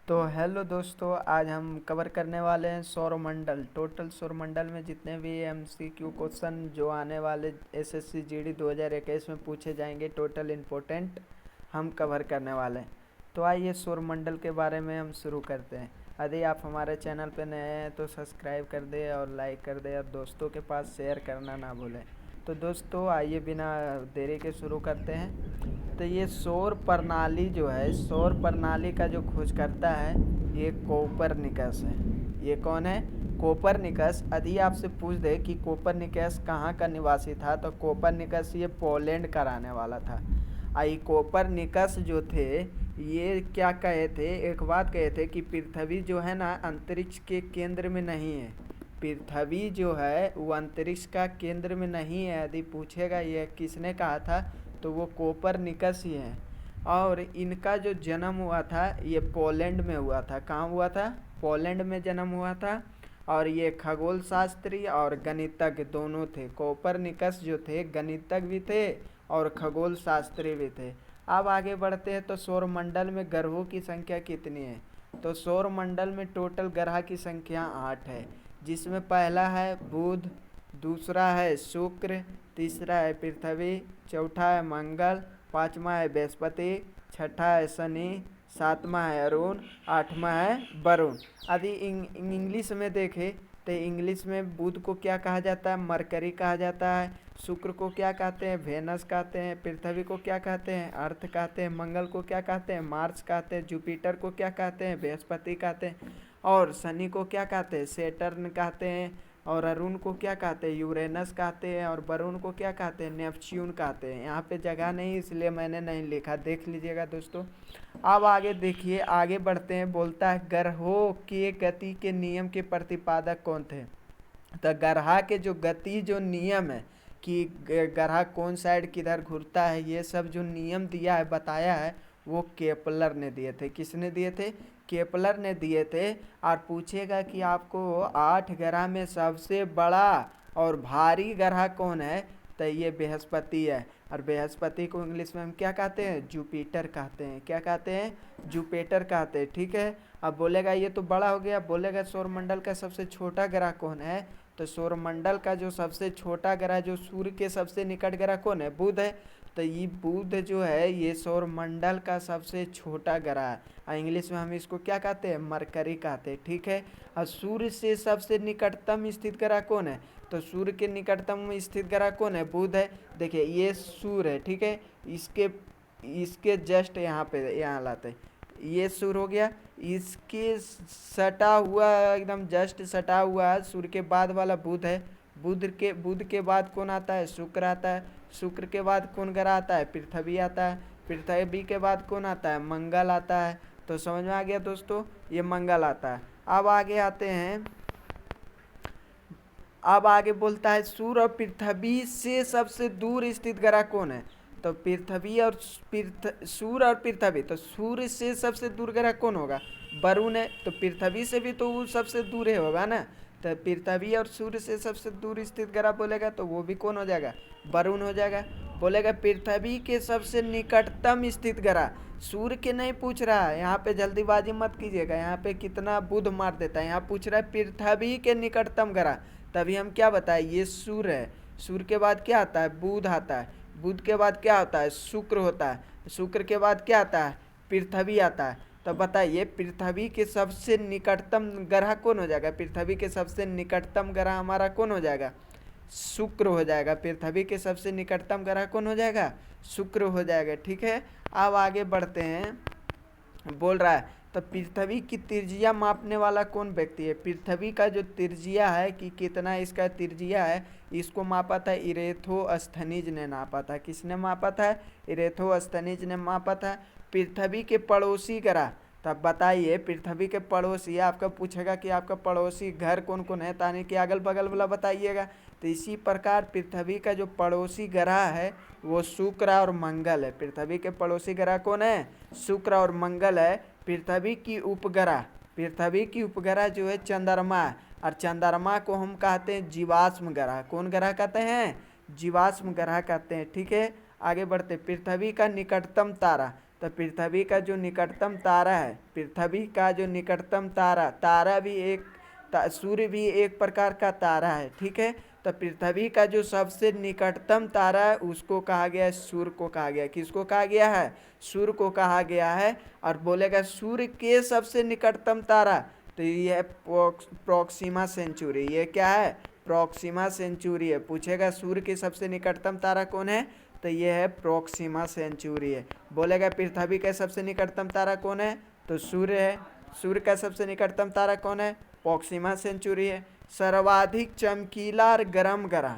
तो हेलो दोस्तों, आज हम कवर करने वाले हैं सौरमंडल। टोटल सौरमंडल में जितने भी एमसीक्यू क्वेश्चन जो आने वाले एसएससी जीडी 2021 में पूछे जाएंगे, टोटल इम्पोर्टेंट हम कवर करने वाले हैं। तो आइए सौरमंडल के बारे में हम शुरू करते हैं। यदि आप हमारे चैनल पर नए हैं तो सब्सक्राइब कर दें और लाइक कर दें और दोस्तों के पास शेयर करना ना भूलें। तो दोस्तों आइए बिना देरी के शुरू करते हैं। तो ये सौर प्रणाली जो है, सौर प्रणाली का जो खोजकर्ता है ये कोपरनिकस है। ये कौन है? कोपरनिकस। यदि आपसे पूछ दे कि कोपरनिकस कहाँ का निवासी था तो कोपरनिकस ये पोलैंड का रहने वाला था। आई कोपरनिकस जो थे ये क्या कहे थे, एक बात कहे थे कि पृथ्वी जो है ना अंतरिक्ष के केंद्र में नहीं है। पृथ्वी जो है वो अंतरिक्ष का केंद्र में नहीं है। यदि पूछेगा ये किसने कहा था तो वो कोपरनिकस ही है। और इनका जो जन्म हुआ था ये पोलैंड में हुआ था। कहाँ हुआ था? पोलैंड में जन्म हुआ था। और ये खगोल शास्त्री और गणितज्ञ दोनों थे। कोपरनिकस जो थे गणितज्ञ भी थे और खगोल शास्त्री भी थे। अब आगे बढ़ते हैं। तो सौरमंडल में ग्रहों की संख्या कितनी है? तो सौरमंडल में टोटल ग्रह की संख्या 8 है, जिसमें पहला है बुध, दूसरा है शुक्र, तीसरा है पृथ्वी, चौथा है मंगल, पांचवा है बृहस्पति, छठा है शनि, सातवां है अरुण, आठवां है वरुण। यदि इंग्लिश में देखें तो इंग्लिश में बुध को क्या कहा जाता है? मरकरी कहा जाता है। शुक्र को क्या कहते हैं? वेनस कहते हैं। पृथ्वी को क्या कहते हैं? अर्थ कहते हैं। मंगल को क्या कहते हैं? मार्स कहते हैं। जुपिटर को क्या कहते हैं? बृहस्पति कहते हैं। और शनि को क्या कहते हैं? सेटर्न कहते हैं। और अरुण को क्या कहते हैं? यूरेनस कहते हैं। और वरुण को क्या कहते हैं? नेपच्यून कहते हैं। यहाँ पे जगह नहीं इसलिए मैंने नहीं लिखा, देख लीजिएगा दोस्तों। अब आगे देखिए, आगे बढ़ते हैं। बोलता है ग्रहों के गति के नियम के प्रतिपादक कौन थे? तो ग्रह के जो गति जो नियम है कि ग्रह कौन साइड किधर घूरता है, ये सब जो नियम दिया है, बताया है, वो केपलर ने दिए थे। किसने दिए थे? केपलर ने दिए थे। और पूछेगा कि आपको 8 ग्रह में सबसे बड़ा और भारी ग्रह कौन है? तो ये बृहस्पति है। और बृहस्पति को इंग्लिश में हम क्या कहते हैं? जुपिटर कहते हैं। क्या कहते हैं? जुपिटर कहते हैं। ठीक है। अब बोलेगा ये तो बड़ा हो गया। बोलेगा सौरमंडल का सबसे छोटा ग्रह कौन है? तो सौरमंडल का जो सबसे छोटा ग्रह, जो सूर्य के सबसे निकट ग्रह कौन है? बुध है। तो ये बुध जो है ये सौरमंडल का सबसे छोटा ग्रह है। और इंग्लिश में हम इसको क्या कहते हैं? मरकरी कहते हैं। ठीक है। और सूर्य से सबसे निकटतम स्थित ग्रह कौन है? तो सूर्य के निकटतम स्थित ग्रह कौन है? बुध है। देखिए ये सूर्य है। ठीक है। इसके इसके जस्ट यहाँ पे यहाँ लाते हैं। ये सूर्य हो गया। इसके सटा हुआ, एकदम जस्ट सटा हुआ है सूर्य के बाद वाला बुध है। बुध के बाद कौन आता है? शुक्र आता है। शुक्र के बाद कौन ग्रह आता है? पृथ्वी आता है। पृथ्वी के बाद कौन आता है? मंगल आता है। तो समझ में आ गया दोस्तों, ये मंगल आता है। अब आगे आते हैं। अब आगे बोलता है सूर्य और पृथ्वी से सबसे दूर स्थित ग्रह कौन है? तो पृथ्वी और सूर्य और पृथ्वी, तो सूर्य से सबसे दूर ग्रह कौन होगा? वरुण है। तो पृथ्वी से भी तो वो सबसे दूर है होगा ना। तो पृथ्वी और सूर्य से सबसे दूर स्थित ग्रह बोलेगा तो वो भी कौन हो जाएगा? वरुण हो जाएगा। बोलेगा पृथ्वी के सबसे निकटतम स्थित ग्रह, सूर्य के नहीं पूछ रहा है। यहाँ पे जल्दीबाजी मत कीजिएगा, यहाँ पे कितना बुध मार देता है। यहाँ पूछ रहा है पृथ्वी के निकटतम ग्रह, तभी हम क्या बताए? ये सूर्य है। सूर्य के बाद क्या आता है? बुध आता है। बुध के बाद क्या होता है? शुक्र होता है। शुक्र के बाद क्या आता है? पृथ्वी आता है। तो बताइए पृथ्वी के सबसे निकटतम ग्रह कौन हो जाएगा? पृथ्वी के सबसे निकटतम ग्रह हमारा कौन हो जाएगा? शुक्र हो जाएगा। पृथ्वी के सबसे निकटतम ग्रह कौन हो जाएगा? शुक्र हो जाएगा। ठीक है। अब आगे बढ़ते हैं। बोल रहा है तो पृथ्वी की त्रिज्या मापने वाला कौन व्यक्ति है? पृथ्वी का जो त्रिज्या है कि कितना इसका त्रिज्या है, इसको मापा था इरेथोस्थनीज ने नापा था। किसने मापा था? इरेथोस्थनीज ने मापा था। पृथ्वी के पड़ोसी ग्रह, तब बताइए पृथ्वी के पड़ोसी, आपका पूछेगा कि आपका पड़ोसी घर कौन कौन है, तानी कि अगल बगल वाला बताइएगा। तो इसी प्रकार पृथ्वी का जो पड़ोसी ग्रह है वो शुक्र और मंगल है। पृथ्वी के पड़ोसी ग्रह कौन है? शुक्र और मंगल है। पृथ्वी की उपग्रह जो है चंद्रमा है। और चंद्रमा को हम कहते हैं जीवाश्म ग्रह। कौन ग्रह कहते हैं? जीवाश्म ग्रह कहते हैं। ठीक है। आगे बढ़ते, पृथ्वी का निकटतम तारा, तो पृथ्वी का जो निकटतम तारा है, पृथ्वी का जो निकटतम तारा, तारा भी एक सूर्य भी एक प्रकार का तारा है, ठीक है। तो पृथ्वी का जो सबसे निकटतम तारा है उसको कहा गया है सूर्य को कहा गया है। किसको कहा गया है? सूर्य को कहा गया है। और बोलेगा सूर्य के सबसे निकटतम तारा, तो ये है प्रोक्सिमा सेंचुरी। ये क्या है? प्रोक्सिमा सेंचुरी है। पूछेगा सूर्य के सबसे निकटतम तारा कौन है, तो ये है प्रोक्सिमा सेंचुरी है। बोलेगा पृथ्वी का सबसे निकटतम तारा कौन है, तो सूर्य है। सूर्य का सबसे निकटतम तारा कौन है? प्रोक्सिमा सेंचुरी है। सर्वाधिक चमकीला और गर्म ग्रह,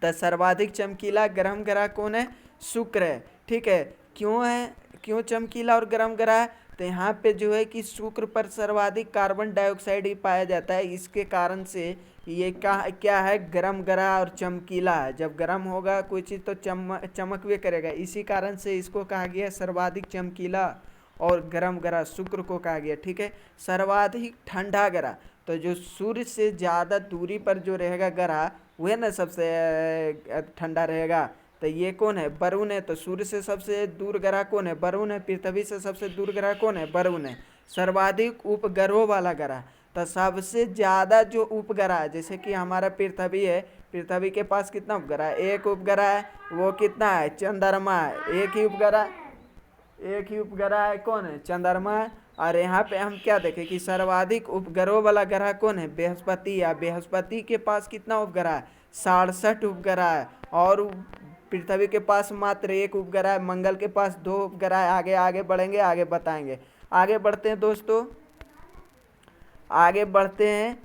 तो सर्वाधिक चमकीला गर्म ग्रह कौन है? शुक्र है, ठीक है। क्यों है, क्यों चमकीला और गर्म ग्रह है? तो यहाँ पे जो है कि शुक्र पर सर्वाधिक कार्बन डाइऑक्साइड ही पाया जाता है, इसके कारण से ये क्या है? गर्म ग्रह और चमकीला है। जब गर्म होगा कोई चीज़ तो चमक भी करेगा, इसी कारण से इसको कहा गया सर्वाधिक चमकीला और गर्म ग्रह शुक्र को कहा गया, ठीक है। सर्वाधिक ठंडा ग्रह, तो जो सूर्य से ज़्यादा दूरी पर जो रहेगा ग्रह वह ना सबसे ठंडा रहेगा, तो ये कौन है? वरुण है। तो सूर्य से सबसे दूर ग्रह कौन है? वरुण है। पृथ्वी से सबसे दूर ग्रह कौन है? वरुण है। सर्वाधिक उपग्रहों वाला ग्रह, तो सबसे ज़्यादा जो उपग्रह है, जैसे कि हमारा पृथ्वी है, पृथ्वी के पास कितना उपग्रह है? एक उपग्रह है। वो कितना है? चंद्रमा है। एक ही उपग्रह है, कौन है? चंद्रमा है। और यहाँ पे हम क्या देखें कि सर्वाधिक उपग्रहों वाला ग्रह कौन है? बृहस्पति है। बृहस्पति के पास कितना उपग्रह है? 67 उपग्रह है। और पृथ्वी के पास मात्र एक उपग्रह है। मंगल के पास 2 उपग्रह है। आगे आगे बढ़ेंगे, आगे बताएंगे। आगे बढ़ते हैं दोस्तों, आगे बढ़ते हैं।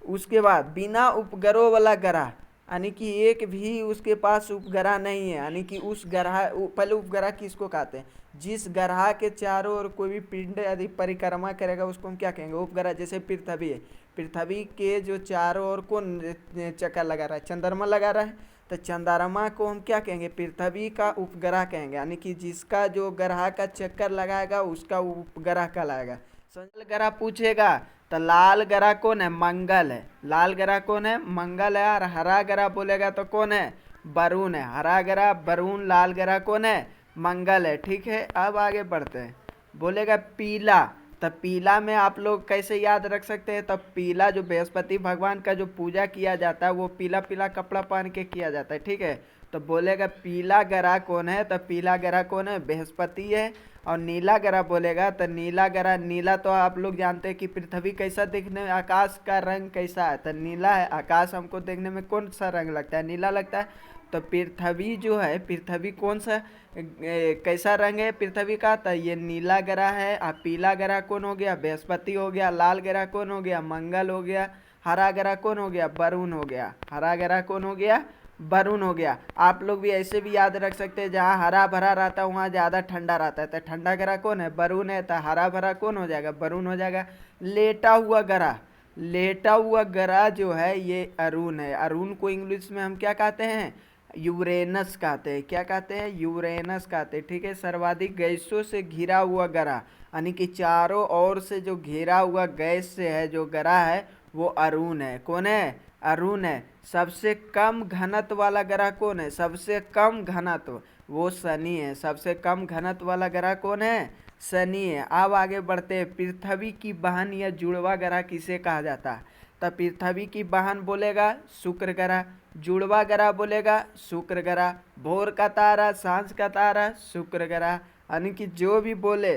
उसके बाद बिना उपग्रहों वाला ग्रह, यानी कि एक भी उसके पास उपग्रह नहीं है, यानी कि उस ग्रह, पहले उपग्रह किसको कहते हैं? जिस ग्रह के चारों ओर कोई भी पिंड यदि परिक्रमा करेगा उसको हम क्या कहेंगे? उपग्रह। जैसे पृथ्वी है, पृथ्वी के जो चारों ओर कौन चक्कर लगा रहा है? चंद्रमा लगा रहा है। तो चंद्रमा को हम क्या कहेंगे? पृथ्वी का उपग्रह कहेंगे, यानी कि जिसका जो ग्रह का चक्कर लगाएगा उसका उपग्रह कहलाएगा। लाल ग्रह पूछेगा तो लाल ग्रह कौन है? मंगल है। लाल ग्रह कौन है? मंगल है। और हरा ग्रह बोलेगा तो कौन है? वरुण है। हरा ग्रह वरुण, लाल ग्रह कौन है? मंगल है, ठीक है। अब आगे बढ़ते हैं। बोलेगा पीला, तो पीला में आप लोग कैसे याद रख सकते हैं? तो पीला जो बृहस्पति भगवान का जो पूजा किया जाता है वो पीला पीला कपड़ा पहन के किया जाता है, ठीक है। तो बोलेगा पीला ग्रह कौन है? तो पीला ग्रह कौन है? बृहस्पति है। और नीला ग्रह बोलेगा तो नीला ग्रह, नीला तो आप लोग जानते हैं कि पृथ्वी कैसा दिखने में, आकाश का रंग कैसा है? तो नीला है। आकाश हमको देखने में कौन सा रंग लगता है? नीला लगता है। तो पृथ्वी जो है, पृथ्वी कौन सा कैसा रंग है पृथ्वी का? तो ये नीला ग्रह है। और पीला ग्रह कौन हो गया? बृहस्पति हो गया। लाल ग्रह कौन हो गया? मंगल हो गया। हरा ग्रह कौन हो गया? वरुण हो गया। हरा ग्रह कौन हो गया? वरुण हो गया। आप लोग भी ऐसे भी याद रख सकते हैं, जहाँ हरा भरा रहता है वहाँ ज़्यादा ठंडा रहता है, तो ठंडा ग्रह कौन है? वरुण है। तो हरा भरा कौन हो जाएगा? वरुण हो जाएगा। लेटा हुआ ग्रह, लेटा हुआ ग्रह जो है ये अरुण है। अरुण को इंग्लिश में हम क्या कहते हैं? यूरेनस कहते हैं। क्या कहते हैं? यूरेनस कहते हैं, ठीक है। सर्वाधिक गैसों से घिरा हुआ ग्रह, यानी कि चारों ओर से जो घिरा हुआ गैस से है जो ग्रह है वो अरुण है। कौन है? अरुण है। सबसे कम घनत्व वाला ग्रह कौन है? सबसे कम घनत्व, वो शनि है। सबसे कम घनत्व वाला ग्रह कौन है? शनि है। अब आगे बढ़ते हैं। पृथ्वी की बहन या जुड़वा ग्रह किसे कहा जाता है? तो पृथ्वी की बहन बोलेगा शुक्र ग्रह, जुड़वा ग्रह बोलेगा शुक्र ग्रह, भोर का तारा, सांझ का तारा शुक्र ग्रह। यानी कि जो भी बोले,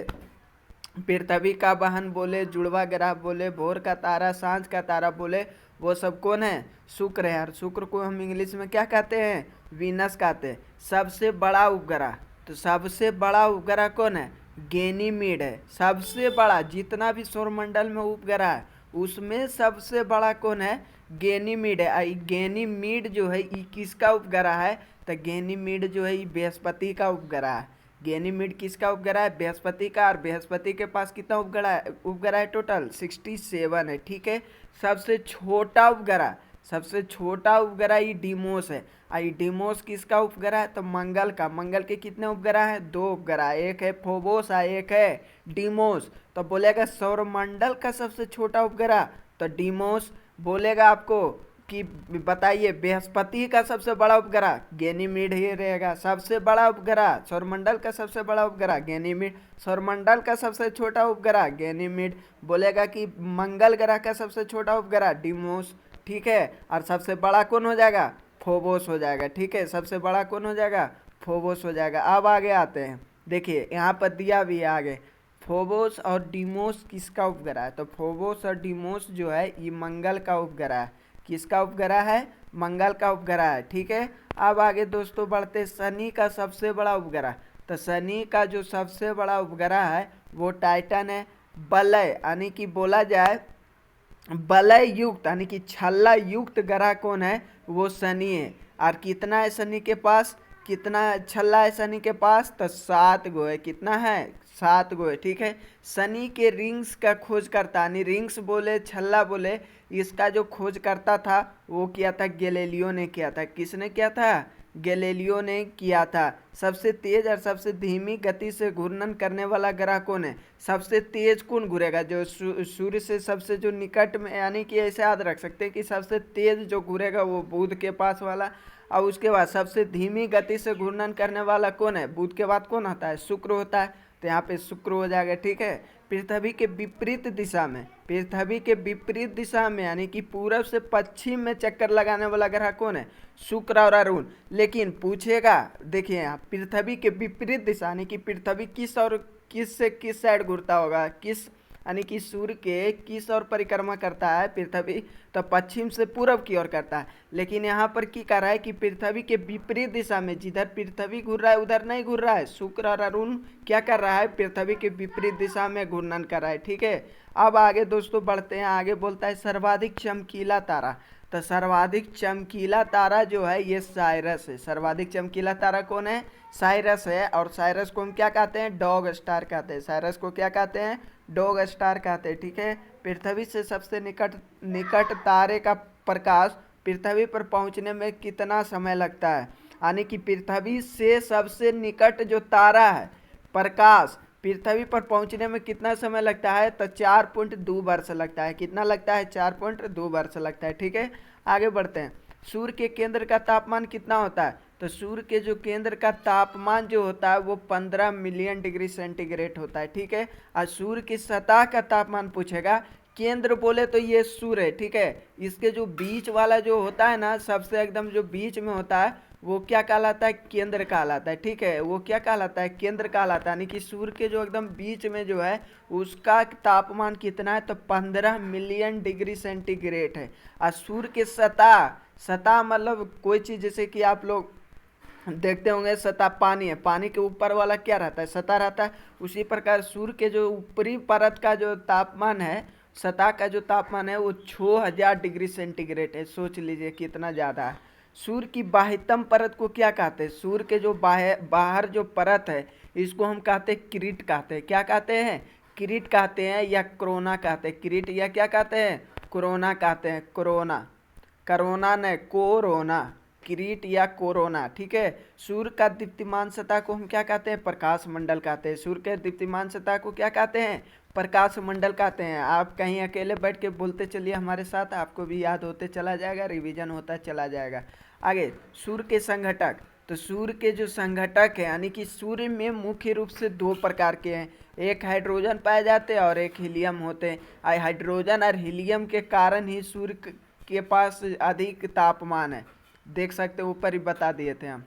पृथ्वी का बहन बोले, जुड़वा ग्रह बोले, भोर का तारा, सांझ का तारा बोले, वो सब कौन है? शुक्र है। और शुक्र को हम इंग्लिश में क्या कहते हैं? वीनस कहते हैं। सबसे बड़ा उपग्रह, तो सबसे बड़ा उपग्रह कौन है? गैनीमीड है। सबसे बड़ा, जितना भी सौरमंडल में उपग्रह है उसमें सबसे बड़ा कौन है? गैनीमीड है। गैनीमीड जो है ये किसका उपग्रह है? तो गैनीमीड जो है ये बृहस्पति का उपग्रह है। गैनीमीड किसका उपग्रह है? बृहस्पति का। और बृहस्पति के पास कितना उपग्रह है? टोटल 67 है, ठीक है। सबसे छोटा उपग्रह, सबसे छोटा उपग्रह ये डीमोस है। आई डीमोस किसका उपग्रह है? तो मंगल का। मंगल के कितने उपग्रह हैं? 2 उपग्रह, एक है फोबोस और एक है डीमोस। तो बोलेगा सौरमंडल का सबसे छोटा उपग्रह तो डीमोस। बोलेगा आपको कि बताइए बृहस्पति का सबसे बड़ा उपग्रह गैनीमीड ही रहेगा। सबसे बड़ा उपग्रह सौरमंडल का सबसे बड़ा उपग्रह गैनीमीड। सौरमंडल का सबसे छोटा उपग्रह गैनीमीड। बोलेगा कि मंगल ग्रह का सबसे छोटा उपग्रह डिमोस। ठीक है, और सबसे बड़ा कौन हो जाएगा? फोबोस हो जाएगा। ठीक है, सबसे बड़ा कौन हो जाएगा? फोबोस हो जाएगा। अब आगे आते हैं, देखिए यहाँ पर दिया भी है आगे, फोबोस और डीमोस किसका उपग्रह है? तो फोबोस और डीमोस जो है ये मंगल का उपग्रह है। किसका उपग्रह है? मंगल का उपग्रह है। ठीक है, अब आगे दोस्तों बढ़ते, शनि का सबसे बड़ा उपग्रह। तो शनि का जो सबसे बड़ा उपग्रह है वो टाइटन है। वलय यानी कि बोला जाए वलय युक्त यानी कि छल्ला युक्त ग्रह कौन है? वो शनि है। और कितना है शनि के पास? कितना छल्ला है शनि के पास? तो 7 गो है। कितना है? 7 गो है। ठीक है, शनि के रिंग्स का खोज करता, यानी रिंग्स बोले छल्ला बोले, इसका जो खोज करता था वो किया था गैलीलियो ने किया था। किसने किया था? गैलीलियो ने किया था। सबसे तेज और सबसे धीमी गति से घूर्णन करने वाला ग्रह कौन है? सबसे तेज कौन घूरेगा? जो सूर्य से सबसे जो निकट में, यानी कि ऐसे याद रख सकते हैं कि सबसे तेज जो घूरेगा वो बुध के पास वाला, और उसके बाद सबसे धीमी गति से घूर्णन करने वाला कौन है? बुध के बाद कौन होता है? शुक्र होता है। तो यहाँ पे शुक्र हो जाएगा। ठीक है, पृथ्वी के विपरीत दिशा में, पृथ्वी के विपरीत दिशा में यानी कि पूरब से पश्चिम में चक्कर लगाने वाला ग्रह कौन है? शुक्र और अरुण। लेकिन पूछेगा, देखिए यहाँ पृथ्वी के विपरीत दिशा यानी कि पृथ्वी किस और किस से किस साइड घूरता होगा? किस यानी कि सूर्य के किस ओर परिक्रमा करता है पृथ्वी? तो पश्चिम से पूरब की ओर करता है। लेकिन यहाँ पर क्या कर रहा है कि पृथ्वी के विपरीत दिशा में, जिधर पृथ्वी घूर रहा है उधर नहीं घूर रहा है। शुक्र और अरुण क्या कर रहा है? पृथ्वी के विपरीत दिशा में घूर्णन कर रहा है। ठीक है, अब आगे दोस्तों बढ़ते हैं। आगे बोलता है सर्वाधिक चमकीला तारा। तो सर्वाधिक चमकीला तारा जो है ये साइरस है। सर्वाधिक चमकीला तारा कौन है? साइरस है। और साइरस को हम क्या कहते हैं? डॉग स्टार कहते हैं। साइरस को क्या कहते हैं? डॉग स्टार कहते हैं। ठीक है, पृथ्वी से सबसे निकट निकट तारे का प्रकाश पृथ्वी पर पहुंचने में कितना समय लगता है? यानी कि पृथ्वी से सबसे निकट जो तारा है प्रकाश पृथ्वी पर पहुंचने में कितना समय लगता है? तो 4.2 वर्ष लगता है। कितना लगता है? 4.2 वर्ष लगता है। ठीक है, आगे बढ़ते हैं। सूर्य के केंद्र का तापमान कितना होता है? तो सूर्य के जो केंद्र का तापमान जो होता है वो 15 मिलियन डिग्री सेंटीग्रेड होता है। ठीक है, और सूर्य की सतह का तापमान पूछेगा। केंद्र बोले तो ये सूर्य है। ठीक है, इसके जो बीच वाला जो होता है ना, सबसे एकदम जो बीच में होता है वो क्या कहलाता है? केंद्र कहलाता है। ठीक है, वो क्या कहलाता है? केंद्र कहलाता है। यानी कि सूर्य के जो एकदम बीच में जो है उसका तापमान कितना है? तो 15 मिलियन डिग्री सेंटीग्रेड है। और सूर्य के सतह, सतह मतलब कोई चीज़, जैसे कि आप लोग देखते होंगे सतह पानी है, पानी के ऊपर वाला क्या रहता है? सतह रहता है। उसी प्रकार सूर्य के जो ऊपरी परत का जो तापमान है, सतह का जो तापमान है वो 6000 डिग्री सेंटीग्रेड है। सोच लीजिए कितना ज़्यादा है। सूर्य की बाह्यतम परत को क्या कहते हैं? सूर्य के जो बाहर जो परत है इसको हम कहते हैं किरीट कहते हैं। क्या कहते हैं? किरीट कहते हैं या कोरोना कहते हैं। किरीट या क्या कहते हैं? कोरोना कहते हैं। कोरोना, करोना ने कोरोना, किरीट या कोरोना। ठीक है, सूर्य का दीप्तिमान सतह को हम क्या कहते हैं? प्रकाश मंडल कहते हैं। सूर्य के दीप्तिमान सतह को क्या कहते हैं? प्रकाश मंडल कहते हैं। आप कहीं अकेले बैठ के बोलते चलिए हमारे साथ, आपको भी याद होते चला जाएगा, रिवीजन होता चला जाएगा। आगे, सूर्य के संघटक। तो सूर्य के जो संघटक है, यानी कि सूर्य में मुख्य रूप से 2 प्रकार के हैं, एक हाइड्रोजन पाए जाते हैं और एक हीलियम होते हैं। हाइड्रोजन और हीलियम के कारण ही सूर्य के पास अधिक तापमान है। देख सकते हैं, ऊपर ही बता दिए थे हम।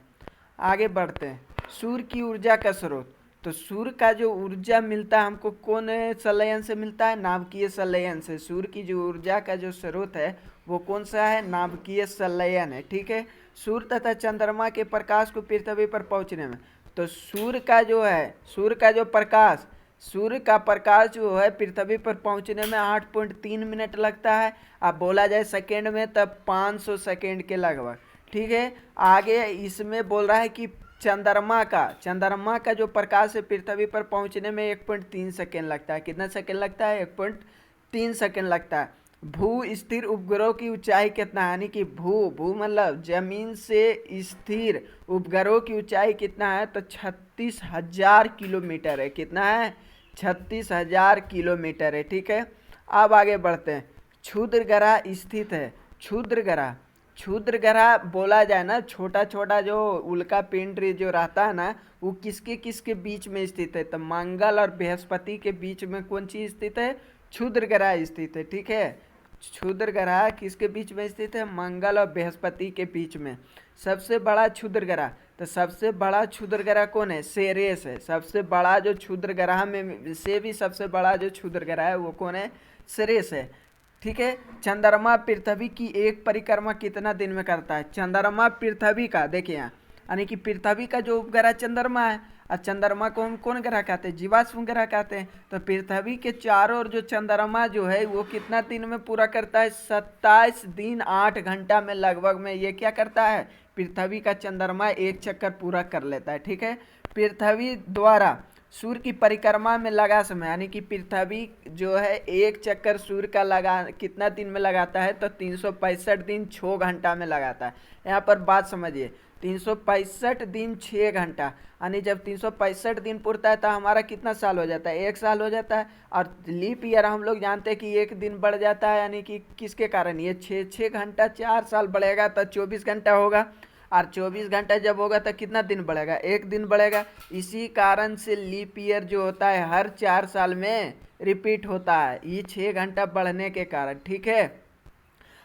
आगे बढ़ते हैं। सूर्य की ऊर्जा का स्रोत। तो सूर्य का जो ऊर्जा मिलता है हमको कौन संलयन से मिलता है? नाभिकीय संलयन से। सूर्य की जो ऊर्जा का जो स्रोत है वो कौन सा है? नाभिकीय संलयन है। ठीक है, सूर्य तथा चंद्रमा के प्रकाश को पृथ्वी पर पहुंचने में, तो सूर्य का जो है, सूर्य का जो प्रकाश, सूर्य का प्रकाश जो है पृथ्वी पर पहुंचने में 8.3 मिनट लगता है। अब बोला जाए सेकेंड में तब 500 सेकेंड के लगभग। ठीक है, आगे इसमें बोल रहा है कि चंद्रमा का जो प्रकाश है पृथ्वी पर पहुंचने में 1.3 सेकेंड लगता है। कितना सेकेंड लगता है? 1.3 सेकेंड लगता है। भू स्थिर उपग्रहों की ऊंचाई कितना है? यानी कि भू मतलब जमीन से स्थिर उपग्रहों की ऊंचाई कितना है? तो 36,000 किलोमीटर है। कितना है? 36,000 किलोमीटर है। ठीक है, अब आगे बढ़ते हैं। क्षुद्र ग्रह स्थित है। क्षुद्र ग्रह, क्षुद्र ग्रह बोला जाए ना, छोटा छोटा जो उल्का पिंड जो रहता है ना, वो किसके किसके बीच में स्थित है? तो मंगल और बृहस्पति के बीच में कौन चीज स्थित है? क्षुद्र ग्रह स्थित है। ठीक है, क्षुद्र ग्रह किसके बीच में स्थित है? मंगल और बृहस्पति के बीच में। सबसे बड़ा क्षुद्र ग्रह, तो सबसे बड़ा क्षुद्र ग्रह कौन है? सेरेस है। सबसे बड़ा जो क्षुद्र ग्रह में से भी सबसे बड़ा जो क्षुद्र ग्रह है वो कौन है? सेरेस है। ठीक है। चंद्रमा पृथ्वी की एक परिक्रमा कितना दिन में करता है? चंद्रमा पृथ्वी का, देखिए यहाँ, यानी कि पृथ्वी का जो उपग्रह चंद्रमा है, और चंद्रमा को हम कौन ग्रह कहते हैं? जीवाश्म ग्रह कहते हैं। तो पृथ्वी के चारों ओर जो चंद्रमा जो है वो कितना दिन में पूरा करता है? 27 दिन 8 घंटा में लगभग में ये क्या करता है? पृथ्वी का चंद्रमा एक चक्कर पूरा कर लेता है। ठीक है। पृथ्वी द्वारा सूर्य की परिक्रमा में लगा समय, यानी कि पृथ्वी जो है एक चक्कर सूर्य का लगा कितना दिन में लगाता है? तो 365 दिन 6 घंटा में लगाता है। यहाँ पर बात समझिए, 365 दिन 6 घंटा, यानी जब 365 दिन पुरता है तो हमारा कितना साल हो जाता है? 1 साल हो जाता है। और लीप ईयर हम लोग जानते हैं कि एक दिन बढ़ जाता है, यानी कि किसके कारण? ये 6 घंटा 4 साल बढ़ेगा तो 24 घंटा होगा, और 24 घंटा जब होगा तो कितना दिन बढ़ेगा? 1 दिन बढ़ेगा। इसी कारण से लीप ईयर जो होता है हर 4 साल में रिपीट होता है, ये 6 घंटा बढ़ने के कारण। ठीक है।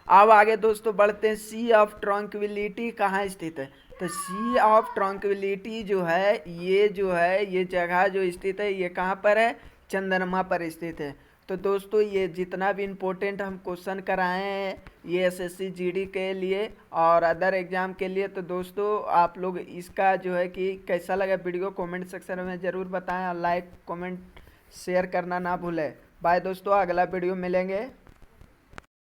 अब आगे दोस्तों बढ़ते हैं। सी ऑफ ट्रंक्विलिटी कहाँ स्थित है? तो सी ऑफ ट्रंक्विलिटी जो है ये जगह जो स्थित है ये कहाँ पर है? चंद्रमा पर स्थित है। तो दोस्तों ये जितना भी इम्पोर्टेंट हम क्वेश्चन कराए हैं ये एसएससी जीडी के लिए और अदर एग्जाम के लिए, तो दोस्तों आप लोग इसका जो है कि कैसा लगा वीडियो कमेंट सेक्शन में ज़रूर बताएं, और लाइक कमेंट शेयर करना ना भूलें। बाय दोस्तों, अगला वीडियो मिलेंगे।